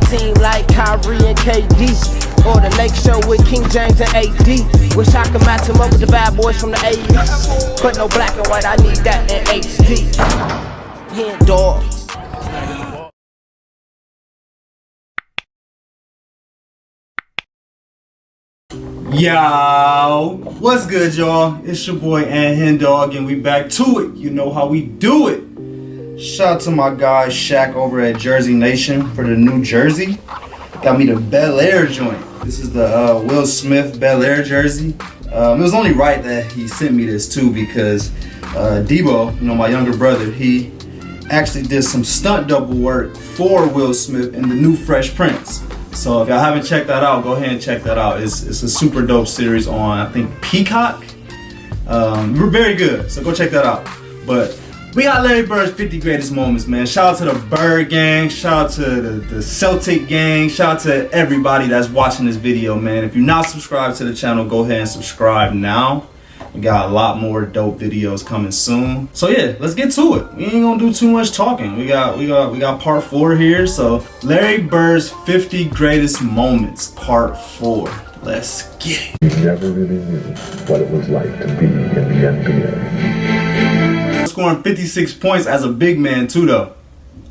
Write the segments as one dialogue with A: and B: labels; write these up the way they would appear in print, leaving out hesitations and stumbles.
A: team like Kyrie and KD, or the Lake Show with King James and AD. Wish I could match him up with the bad boys from the 80s, but no black and white, I need that in HD. HenDawgz.
B: Yo, what's good, y'all? It's your boy HenDawgz, and we back to it. You know how we do it. Shout out to my guy Shaq over at Jersey Nation for the New Jersey. Got me the Bel Air joint. This is the Will Smith Bel Air jersey. It was only right that he sent me this too, because Debo, you know, my younger brother, he actually did some stunt double work for Will Smith in the new Fresh Prince. So if y'all haven't checked that out, go ahead and check that out. It's a super dope series on, I think, Peacock. We're very good, so go check that out. But we got Larry Bird's 50 greatest moments, man. Shout out to the Bird gang, shout out to the Celtic gang, shout out to everybody that's watching this video, man. If you're not subscribed to the channel, go ahead and subscribe now. We got a lot more dope videos coming soon. So yeah, let's get to it. We ain't gonna do too much talking. We got part 4 here. So Larry Bird's 50 greatest moments, part 4. Let's get it.
C: You never really knew what it was like to be in the NBA.
B: Scoring 56 points as a big man too, though.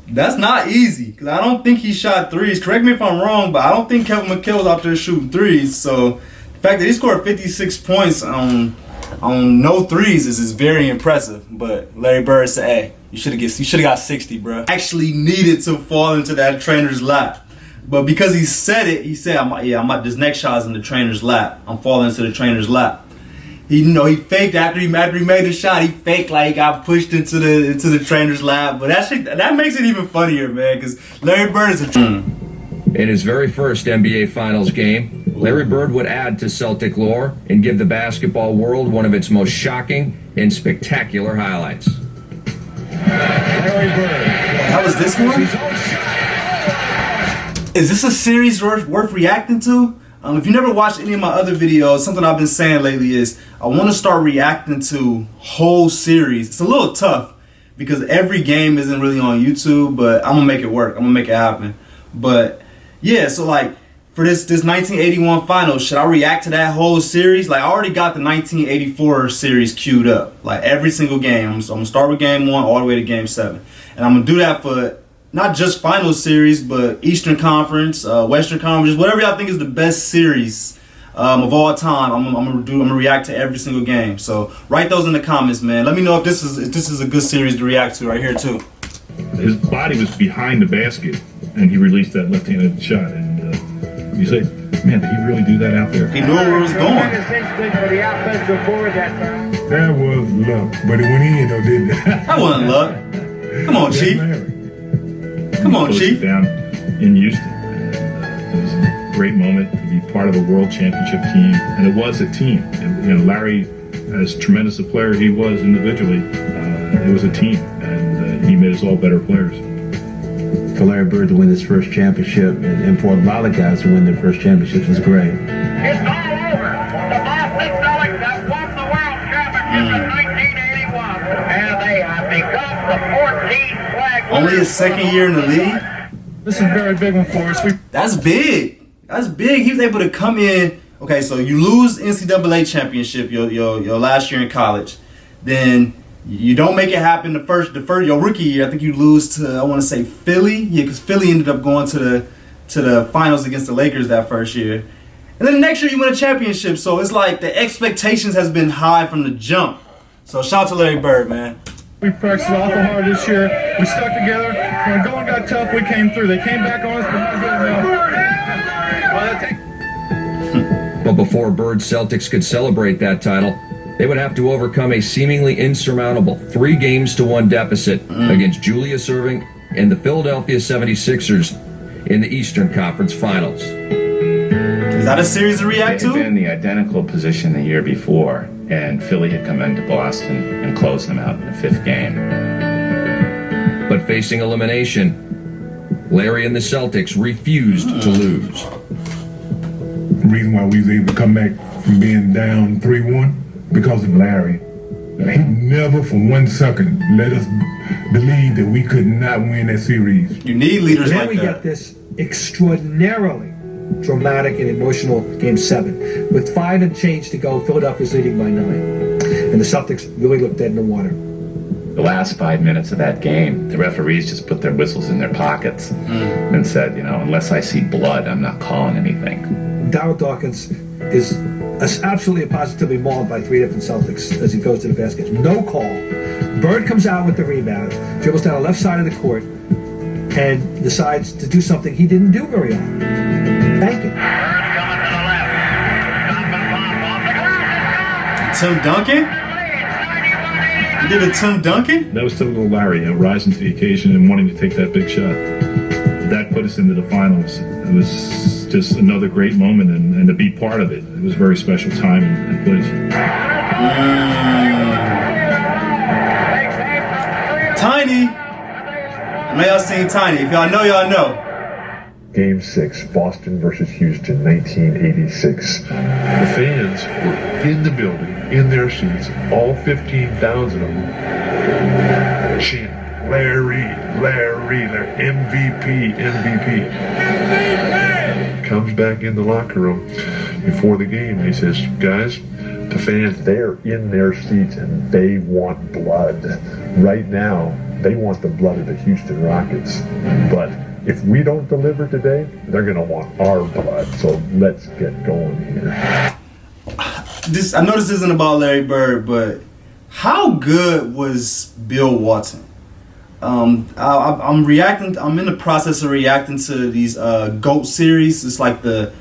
B: That's not easy, because I don't think he shot threes. Correct me if I'm wrong, but I don't think Kevin McHale was out there shooting threes. So the fact that he scored 56 points on no threes is very impressive. But Larry Bird said, hey, you should have got 60, bro. Actually needed to fall into that trainer's lap. But because he said it, he said, this next shot is in the trainer's lap. I'm falling into the trainer's lap. He faked after he made the shot. He faked like he got pushed into the trainer's lap. But that makes it even funnier, man, because Larry Bird is a
D: In his very first NBA Finals game, Larry Bird would add to Celtic lore and give the basketball world one of its most shocking and spectacular highlights.
C: Larry Bird.
B: That was this one? Is this a series worth reacting to? If you never watched any of my other videos, something I've been saying lately is I want to start reacting to whole series. It's a little tough because every game isn't really on YouTube, but I'm going to make it work. I'm going to make it happen. But yeah, so like for this 1981 finals, should I react to that whole series? Like I already got the 1984 series queued up, like every single game. So I'm going to start with game 1 all the way to game 7. And I'm going to do that for not just finals series, but Eastern Conference, Western Conference, whatever y'all think is the best series of all time. I'm gonna react to every single game. So write those in the comments, man. Let me know if this is a good series to react to right here too.
E: His body was behind the basket, and he released that left-handed shot. And you say, man, did he really do that out there?
B: He knew where it was going.
C: That was luck, but it went in though, didn't it?
B: That wasn't luck. Come on, Chief. Come on, Chief.
E: Down in Houston. It was a great moment to be part of a world championship team, and it was a team. And Larry, as tremendous a player he was individually, it was a team, and he made us all better players.
F: For Larry Bird to win his first championship, and for a lot of guys to win their first championships was great.
G: It's all over. The Boston Celtics have won the world championship in 1981, and they have become the 14th flag.
B: Only his second year in the league.
E: This is a very big one for us.
B: That's big. That's big. He was able to come in. Okay, so you lose NCAA championship your last year in college, then you don't make it happen the first your rookie year. I think you lose to, I want to say, Philly. Yeah, because Philly ended up going to the finals against the Lakers that first year. And then the next year you win a championship. So it's like the expectations has been high from the jump. So shout out to Larry Bird, man.
E: We practiced awful hard this year. We stuck together. When going got tough, we came through. They came back on us, but not good enough.
D: But before Bird Celtics could celebrate that title, they would have to overcome a seemingly insurmountable 3-1 deficit against Julius Erving and the Philadelphia 76ers in the Eastern Conference Finals.
B: Is that a series to react to?
H: They had been in the identical position the year before, and Philly had come into Boston and closed them out in the 5th game.
D: But facing elimination, Larry and the Celtics refused to lose.
C: The reason why we was able to come back from being down 3-1 because of Larry. He never for 1 second let us believe that we could not win that series.
B: You need leaders
F: Then
B: like
F: we
B: that.
F: got this
I: extraordinarily dramatic and emotional Game 7. With 5 and change to go, Philadelphia's leading by 9. And the Celtics really looked dead in the water.
H: The last 5 minutes of that game, the referees just put their whistles in their pockets and said, unless I see blood, I'm not calling anything.
I: Darryl Dawkins is absolutely positively mauled by 3 different Celtics as he goes to the basket. No call. Bird comes out with the rebound, dribbles down the left side of the court, and decides to do something he didn't do very often. Banking.
B: Tim Duncan? You did a Tim Duncan?
E: That was typical Larry, rising to the occasion and wanting to take that big shot. That put us into the finals. It was just another great moment, and to be part of it, it was a very special time and place.
B: Tiny. I know y'all seen Tiny. If y'all know, y'all know.
C: Game 6, Boston versus Houston, 1986. The fans were in the building, in their seats, all 15,000 of them, chanting, Larry, Larry, MVP, MVP. Comes back in the locker room before the game, and he says, guys, the fans, they're in their seats, and they want blood. Right now, they want the blood of the Houston Rockets. But if we don't deliver today, they're going to want our blood. So let's get going here.
B: I know this isn't about Larry Bird, but how good was Bill Walton? I'm reacting. I'm in the process of reacting to these GOAT series. It's like the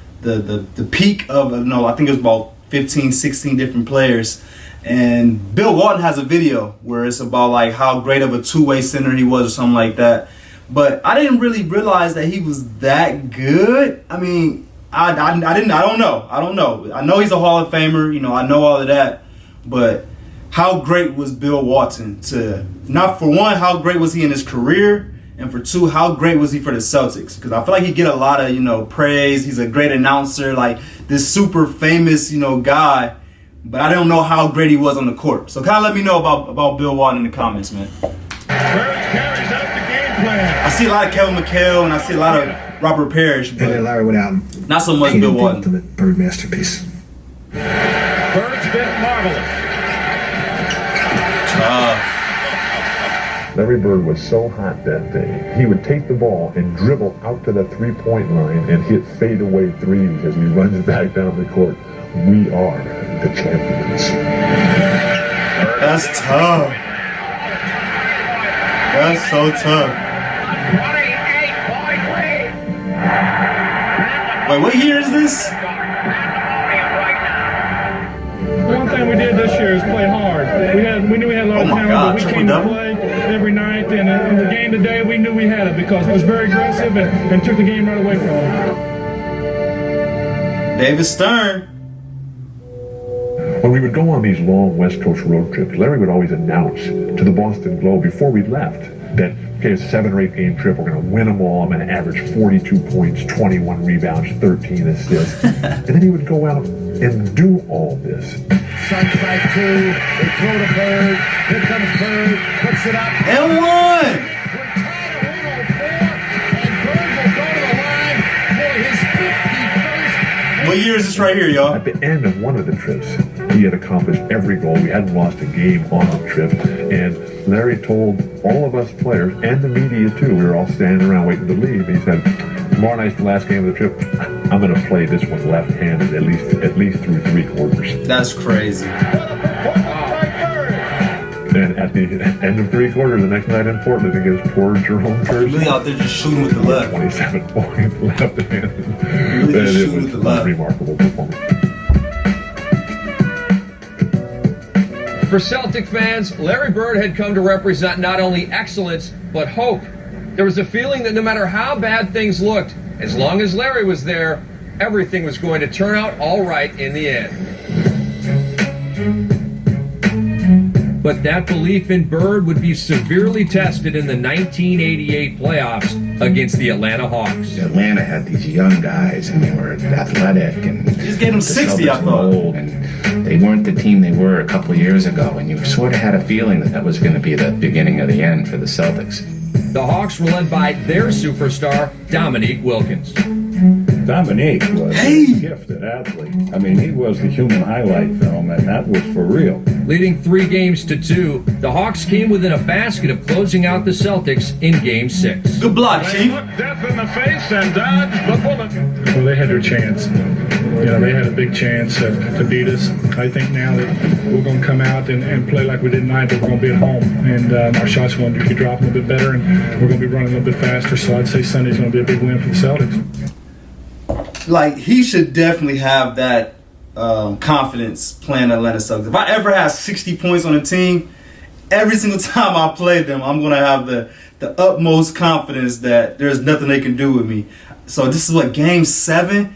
B: peak of, I think it was about 15, 16 different players. And Bill Walton has a video where it's about like how great of a two-way center he was or something like that. But I didn't really realize that he was that good. I mean, I don't know. I know he's a Hall of Famer. I know all of that. But how great was Bill Walton not for one, how great was he in his career? And for two, how great was he for the Celtics? Because I feel like he get a lot of, praise. He's a great announcer, like this super famous, guy. But I don't know how great he was on the court. So kind of let me know about Bill Walton in the comments, man. I see a lot of Kevin McHale and I see a lot of Robert Parrish.
I: And then Larry went out.
B: Not so much Bill Walton.
I: The ultimate Bird masterpiece.
G: Bird's been marvelous.
C: Larry Bird was so hot that day, he would take the ball and dribble out to the three-point line and hit fadeaway threes as he runs back down the court. We are the champions.
B: That's tough. That's so tough. Wait, what year is this?
J: One thing we did this year is play hard. We knew we had a lot of talent, but we came to play every night. And in the game today, we knew we had it because it was very aggressive and took the game right away from them.
B: David Stern.
C: When we would go on these long West Coast road trips, Larry would always announce to the Boston Globe before we left that, okay, it's a 7 or 8 game trip. We're going to win them all. I'm going to average 42 points, 21 rebounds, 13 assists. And then he would go out and do all this.
G: Suns by 2. They throw to Bird. Here comes Bird. Puts it up.
B: And one. What year is this right here, y'all?
C: At the end of one of the trips, he had accomplished every goal. We hadn't lost a game on the trip. And Larry told all of us players and the media too, we were all standing around waiting to leave. He said, tomorrow night's the last game of the trip. I'm going to play this one left-handed at least through 3 quarters.
B: That's crazy.
C: And at the end of 3 quarters, the next night in Portland against poor Jerome Kersey,
B: Really out there just shooting with the left.
C: 27 points left-handed.
B: Really just
C: It
B: shooting
C: was
B: with the left.
C: a remarkable performance.
D: For Celtic fans, Larry Bird had come to represent not only excellence, but hope. There was a feeling that no matter how bad things looked, as long as Larry was there, everything was going to turn out all right in the end. But that belief in Bird would be severely tested in the 1988 playoffs against the Atlanta Hawks.
H: Atlanta had these young guys, and they were athletic, and
B: Just gave them 60, I thought.
H: old, and they weren't the team they were a couple of years ago. And you sort of had a feeling that was going to be the beginning of the end for the Celtics.
D: the Hawks were led by their superstar, Dominique Wilkins.
K: Dominique was a gifted athlete. I mean, he was the human highlight film, and that was for real.
D: Leading 3-2, the Hawks came within a basket of closing out the Celtics in Game 6.
B: Good block, Chief.
K: Looked death in the face and dodged the bullet.
J: Well, they had their chance. They had a big chance to beat us. I think now that we're going to come out and play like we did tonight, but we're going to be at home. And our shots are going to be dropping a little bit better, and we're going to be running a little bit faster. So I'd say Sunday's going to be a big win for the Celtics.
B: Like, he should definitely have that confidence playing Atlanta Celtics. If I ever had 60 points on a team, every single time I play them, I'm going to have the utmost confidence that there's nothing they can do with me. So this is what, Game 7?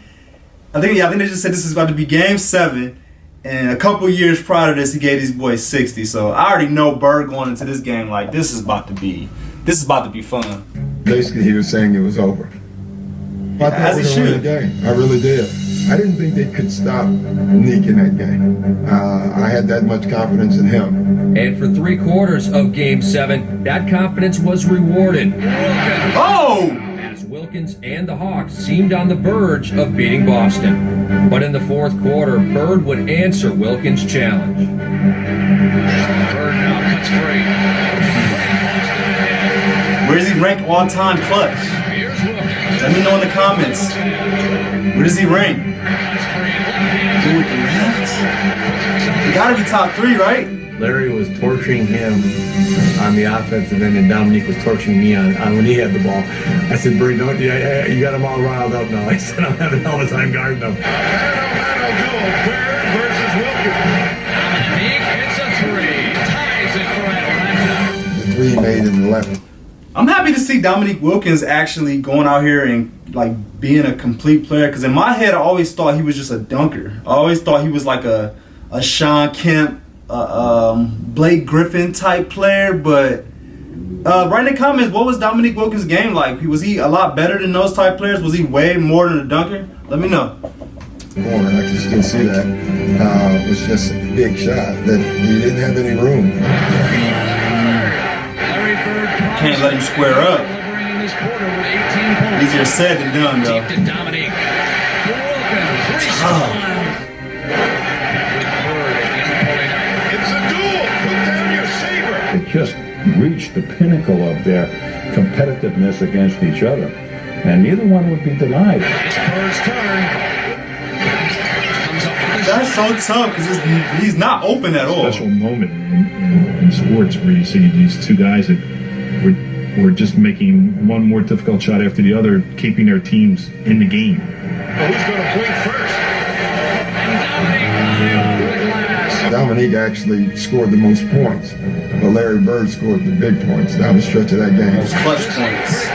B: I think they just said this is about to be Game 7. And a couple years prior to this, he gave these boys 60. So I already know Bird going into this game like this is about to be fun.
L: Basically, he was saying it was over. I thought we were going to win the game. I really did. I didn't think they could stop Nick in that game. I had that much confidence in him.
D: And for 3 quarters of Game 7, that confidence was rewarded.
B: Oh!
D: As Wilkins and the Hawks seemed on the verge of beating Boston. But in the 4th quarter, Bird would answer Wilkins' challenge.
K: Bird now cuts free.
B: Where does he rank all-time clutch? Let me know in the comments. Where does he rank? With the left? He gotta be top 3, right?
F: Larry was torturing him on the offensive end, and Dominique was torturing me on when he had the ball. I said, Bird, you got them all riled up now. I said, I'm having all the time guarding them.
K: That'll do. Bird versus Wilkins. Dominique hits a 3. Ties it for Atlanta.
L: The 3 made in the 11.
B: I'm happy to see Dominique Wilkins actually going out here and like being a complete player. Because in my head, I always thought he was just a dunker. I always thought he was like a Sean Kemp, Blake Griffin type player. But write in the comments, what was Dominique Wilkins' game like? Was he a lot better than those type players? Was he way more than a dunker? Let me know.
L: More, I can still see that. It was just a big shot that he didn't have any room.
B: Can't let him square up. Easier said than done, though.
K: It's a duel. Put down your saber.
C: They just reached the pinnacle of their competitiveness against each other, and neither one would be denied.
B: That's so tough because he's not open at all.
E: Special moment in sports where you see these two guys that were just making one more difficult shot after the other, keeping their teams in the game.
K: Well, who's going to blink first?
L: Dominique actually scored the most points, but Larry Bird scored the big points down the stretch of that game.
B: Those clutch points.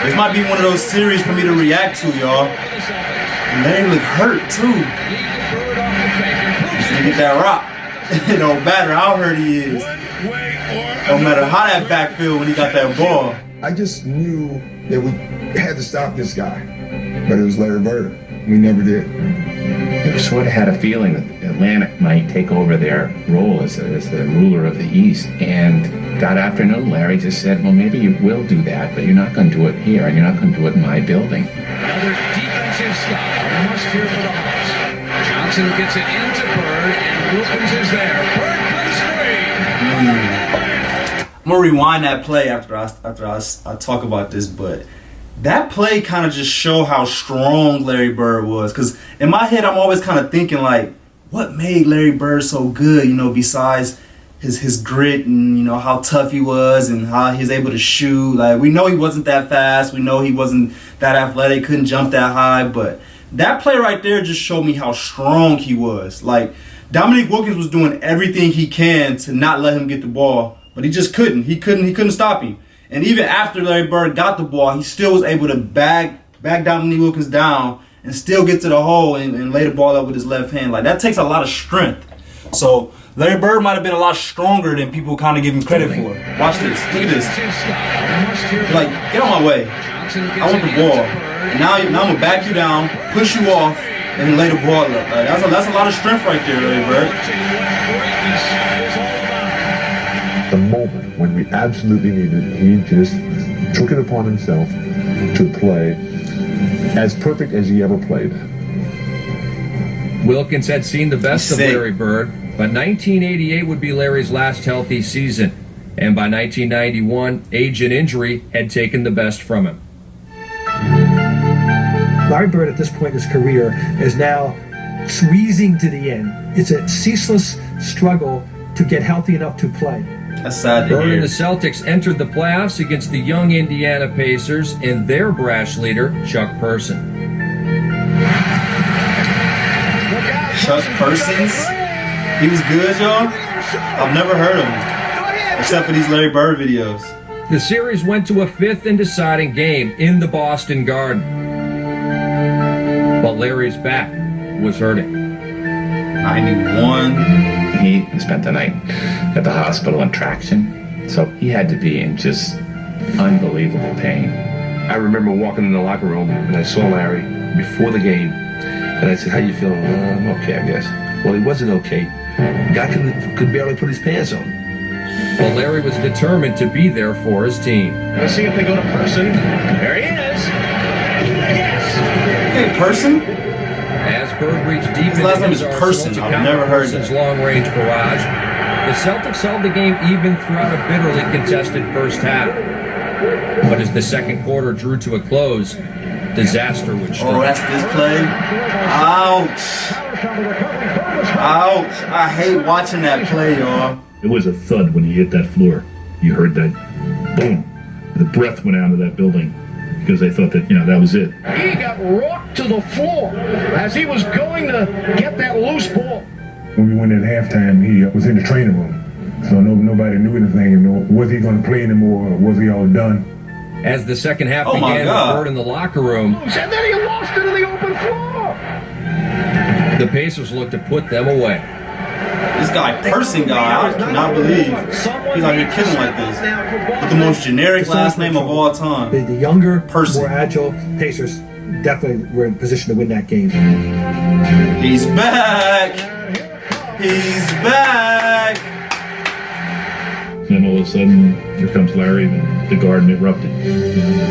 B: This might be one of those series for me to react to, y'all. And Larry look hurt too. Just get that rock. It don't matter how hurt he is. No matter how that back feel when he got that ball.
L: I just knew that we had to stop this guy, but it was Larry Bird. We never did.
H: You sort of had a feeling that Atlanta might take over their role as the ruler of the East, and got after him. Larry just said, well, maybe you will do that, but you're not going to do it here, and you're not going to do it in my building.
K: Another defensive stop. A must here for the Hawks. Johnson gets it into Bird, and Wilkins is there. Bird cuts free.
B: I'm gonna rewind that play after I talk about this, but that play kind of just showed how strong Larry Bird was. Because in my head, I'm always kind of thinking like, what made Larry Bird so good? You know, besides his grit and how tough he was and how he was able to shoot. Like, we know he wasn't that fast. We know he wasn't that athletic. Couldn't jump that high. But that play right there just showed me how strong he was. Like, Dominique Wilkins was doing everything he can to not let him get the ball. But he just couldn't. He couldn't stop him. And even after Larry Bird got the ball, he still was able to bag Dominique Wilkins down and still get to the hole and lay the ball up with his left hand. Like, that takes a lot of strength. So Larry Bird might have been a lot stronger than people kind of give him credit for. Watch this. Look at this. Like, get on my way. I want the ball. Now I'm going to back you down, push you off, and then lay the ball up. Like, that's a lot of strength right there, Larry Bird.
C: The moment when we absolutely needed, he just took it upon himself to play as perfect as he ever played.
D: Wilkins had seen the best of Larry Bird, but 1988 would be Larry's last healthy season. And by 1991, age and injury had taken the best from him.
I: Larry Bird at this point in his career is now squeezing to the end. It's a ceaseless struggle to get healthy enough to play.
B: That's sad to
D: Bird
B: hear.
D: and the Celtics entered the playoffs against the young Indiana Pacers and their brash leader, Chuck Person.
B: Chuck Persons? He was good, y'all? I've never heard of him, except for these Larry Bird videos.
D: The series went to a fifth and deciding game in the Boston Garden. But Larry's back was hurting.
B: 91.
H: He spent the night at the hospital in traction, so he had to be in just unbelievable pain.
M: I remember walking in the locker room and I saw Larry before the game, and I said, "How you feeling?" "I'm okay, I guess." Well, he wasn't okay. The guy could barely put his pants on.
D: But Larry was determined to be there for his team.
K: Let's see if they go to Person. There he is. Yes.
B: Hey, Person?
D: As Bird reached deep
B: His last name
D: into
B: is
D: his
B: Person.
D: arsenal to
B: I've
D: counter
B: never heard
D: Person's
B: that.
D: long-range barrage, the Celtics held the game even throughout a bitterly contested first half. But as the second quarter drew to a close, disaster would strike.
B: Oh, that's this play? Ouch. Ouch. I hate watching that play, y'all.
E: It was a thud when he hit that floor. You heard that boom. The breath went out of that building because they thought that, that was it.
K: He got rocked to the floor as he was going to get that loose ball.
C: When we went at halftime, he was in the training room. So nobody knew anything. Was he going to play anymore, or was he all done?
D: As the second half
B: Oh my
D: began,
B: God.
D: with Bird in the locker room,
K: And then he lost it in the open floor.
D: the Pacers looked to put them away.
B: This guy, Person guy, I cannot believe he's out here killing like this. With the most generic last name of all time.
I: The younger,
B: Person.
I: more agile Pacers definitely were in position to win that game.
B: He's back. He's back.
E: Then all of a sudden, here comes Larry, and the garden erupted.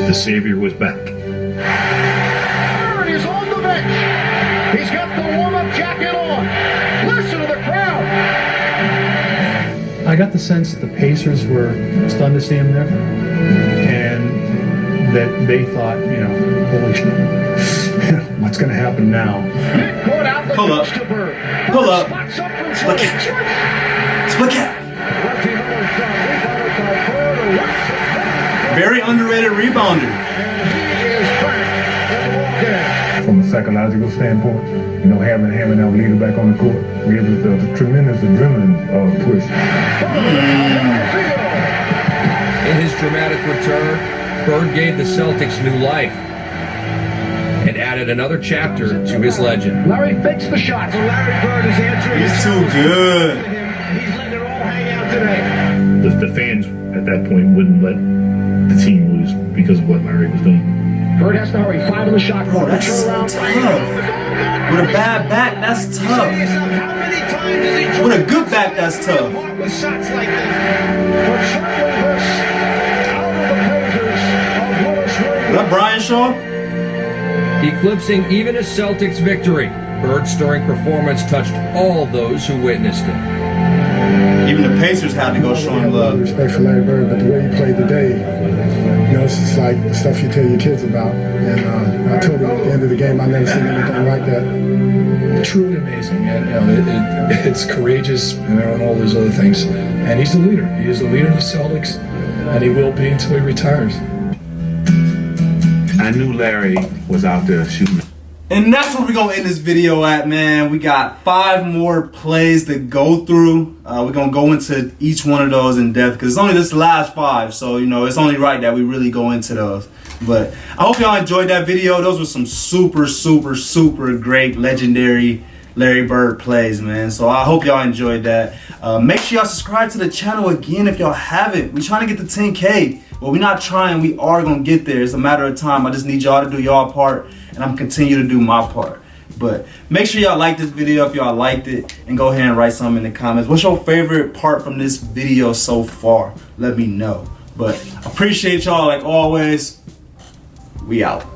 E: The savior was back.
K: Bird is on the bench. He's got the warm-up jacket on. Listen to the crowd.
N: I got the sense that the Pacers were stunned to see him there, and that they thought, holy shit, what's going to happen now?
B: Pull up. Pull up. Split cat. Split cat. Very underrated rebounder.
C: From a psychological standpoint, having our leader back on the court gives us a tremendous adrenaline push.
D: In his dramatic return, Bird gave the Celtics new life and added another chapter to his legend.
K: Larry fakes the shot. So Larry Bird is answering.
B: He's too good.
K: He's letting it all hang out today.
E: The fans at that point wouldn't let the team lose because of what Larry was doing.
K: Bird has to hurry. 5 on the shot.
B: Bro, that's so tough. With a bad back, that's tough. With a good back, that's tough.
K: With shots like this. But certainly this out of the Pacers of Willis
B: Is
K: Reed.
B: that Brian Shaw?
D: Eclipsing even a Celtics victory, Bird's stirring performance touched all those who witnessed it.
B: Even the Pacers had to go show him love.
O: Respect for Larry Bird, but the way he played today, it's just like the stuff you tell your kids about. And I told him at the end of the game, I've never seen anything like that.
N: Truly amazing, and it's courageous, and all those other things. And he's the leader. He is the leader of the Celtics, and he will be until he retires.
M: I knew Larry was out there shooting.
B: And that's where we're going to end this video at, man. We got 5 more plays to go through. We're going to go into each one of those in depth because it's only this last 5. So, it's only right that we really go into those. But I hope y'all enjoyed that video. Those were some super, super, super great, legendary Larry Bird plays, man. So I hope y'all enjoyed that. Make sure y'all subscribe to the channel again if y'all haven't. We're trying to get to 10K. But we're not trying. We are going to get there. It's a matter of time. I just need y'all to do y'all part. And I'm continue to do my part. But make sure y'all like this video if y'all liked it, and go ahead and write something in the comments. What's your favorite part from this video so far? Let me know. But appreciate y'all like always. We out.